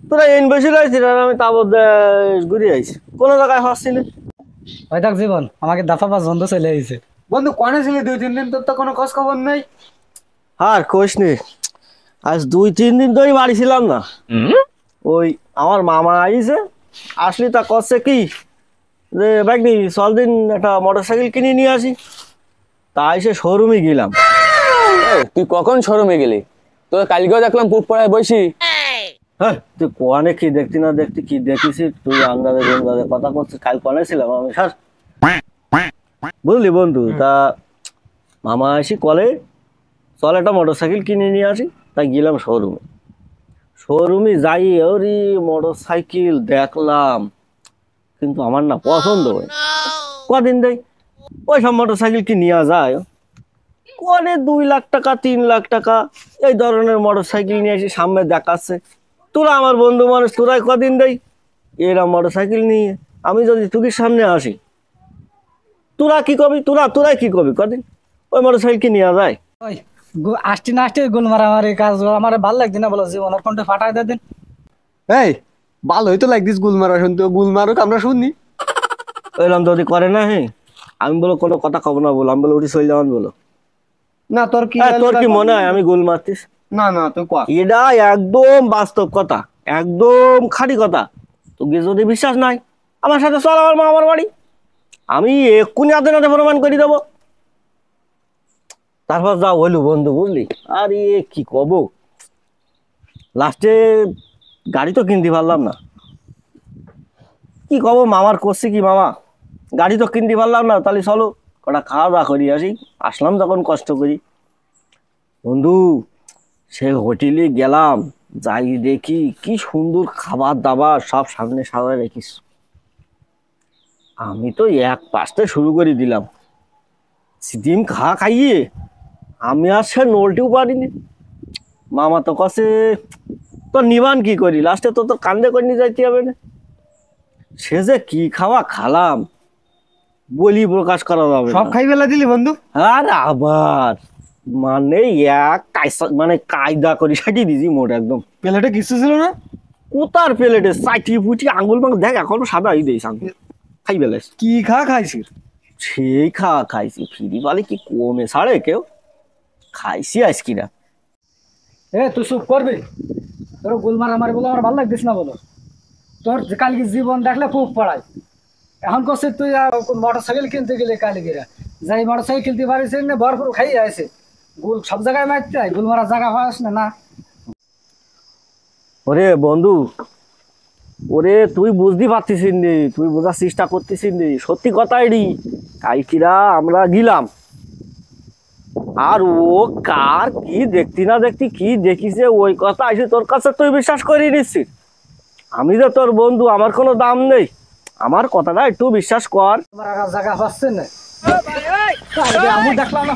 তোরা এন বেশি রয়েছিস আর আমি তাবৎ ঘুরে আইছি কোন জায়গায় হচ্ছিলি ওই দেখ জীবন আমাকে দাফা পাঁচ বন্ধু চলে আইছে। বন্ধু কনে ছিলি 2-3 দিন, তোর তো কোনো খোঁজ খবর নেই। আর কোষ নি, আজ 2-3 দিন ধরে বাড়ি ছিলাম না। ওই আমার মামা আইছে, আসলি তা করছে কি যে ব্যাগনি চল দিন একটা মোটরসাইকেল কিনে নিয়ে আসি। তা এসে শোরুমে গেলাম। তুই কখন শোরুমে গেলি? তোর কালকেও দেখলাম পুক পড়ায় বসি। হ্যাঁ তুই কোয়ানে কি দেখতি না দেখতি কি দেখিস তুই আন্দাজে বন্দাজে কথা করছিস। কাল কোয়ানে ছিলাম আমি স্যার, বুঝলি বন্ধু। তা মামা আসি কলে চল একটা মোটরসাইকেল কিনে নিয়ে আসি। তাই গেলাম শোরুমে। শোরুমে যাই ওরে মোটরসাইকেল দেখলাম, কিন্তু আমার না পছন্দ হয়। কদিন দেয় ওই সব মোটরসাইকেল কি নেওয়া যায়? কনে 2 লাখ টাকা 3 লাখ টাকা এই ধরনের মোটরসাইকেল নিয়ে এসে সামনে দেখাচ্ছে। তোরা আমার বন্ধু মানুষ, তোরাই কদিন দেয় এরা মোটরসাইকেল নিয়ে। আমি যদি চোখের সামনে আসি তোরা কি কবি? তোরাই কি কবি? কদিন ওই মোটরসাইকেল কি নেওয়া যায়? ওই আসতে না আসতে গোল মারামারি কাজ আমার ভাল লাগছে না, বলো জীবন ওর কোনটা ফাটাই দিয়ে দিন। এই ভালোই তো লাগছিস গুলমারা, শুনতে গুলমারুক আমরা শুনি। ওইরকম যদি করে না, হ্যাঁ আমি বলো কোনো কথা কব না বলো, আমি বলো উঠি চলে যাওয়ান বলো। না তোর কি তোর কি মনে হয় আমি গোল মারতিস? না না তুই কয়া। এটা একদম বাস্তব কথা, একদম খাঁটি কথা। তোকে যদি বিশ্বাস নাই আমার সাথে চল আমার মামার বাড়ি, আমি এক্ষুনি হাতে নাতে প্রমাণ করে দেবো। তারপর যা হইলু বন্ধু, বুঝলি। আর কি কব, লাস্টে গাড়ি তো কিনতে পারলাম না। কি কব, মামার করছি কি, মামা গাড়ি তো কিনতে পারলাম না, তাহলে চলো কটা খাওয়া দাওয়া করি আসি। আসলাম যখন কষ্ট করি বন্ধু, সে হোটেলে গেলাম, যাই দেখি কি সুন্দর খাবার দাবার সব সামনে সাজায় রেখিস। আমি তো এক পাশতে শুরু করে দিলাম, ডিম খাইয়ে আমি আর সে নলটিও পারিনি। মামা তো কাছে তো নিবান কি করি, লাস্টে তো কান্দে করে নিয়ে যাইতে হবে না। সে যে কি খাওয়া খালাম বলি প্রকাশ করা যাবে সব না। খাই বেলা দিলি বন্ধু? আর আবার মানে মানে কায়দা করে সাটিয়ে দিছি মোট একদম। প্লেটে কিছু ছিল না? কোতার প্লেটে চাইটি ফুটি আঙুল মাঙুল দেখ এখনো সাদা হয়ে দিয়েছে আঙুল। খাই বেলাস কি খাইছিস? সেই খাওয়া খাইছি, ফিরি বলে কি কমে ছাড়ে কেউ। খাইছি আজকিরা। এ তুই চুপ করবি, তোর গোল মারামারি বলো আমার ভাল লাগছিস না বলো। তোর কালকে জীবন দেখলে পুক পড়ায়, এখন করছিস তুই মোটরসাইকেল কিনতে গেলে কালকে যাই মোটরসাইকেল কিনতে পারিস না, ভরপুর খাই আছে গুল সব জায়গায় মারতে হয়, গুল মারার জায়গা পাস না না। ওরে বন্ধু, ওরে তুই বুঝতে পারতিস নি, তুই বোঝার চেষ্টা করতেছিস নি। সত্যি কথাই রি, কালকিরা আমরা গিলাম আর ও কার কি দেখতি না দেখতি কি দেখিছে ওই কথা এসে তোর কাছে তুই বিশ্বাস করে নিচ্ছিস। আমি যে তোর বন্ধু, আমার কোনো দাম নেই, আমার কথাটা একটু বিশ্বাস কর। তোমার জায়গা পাচ্ছে না, আমি দেখলাম না।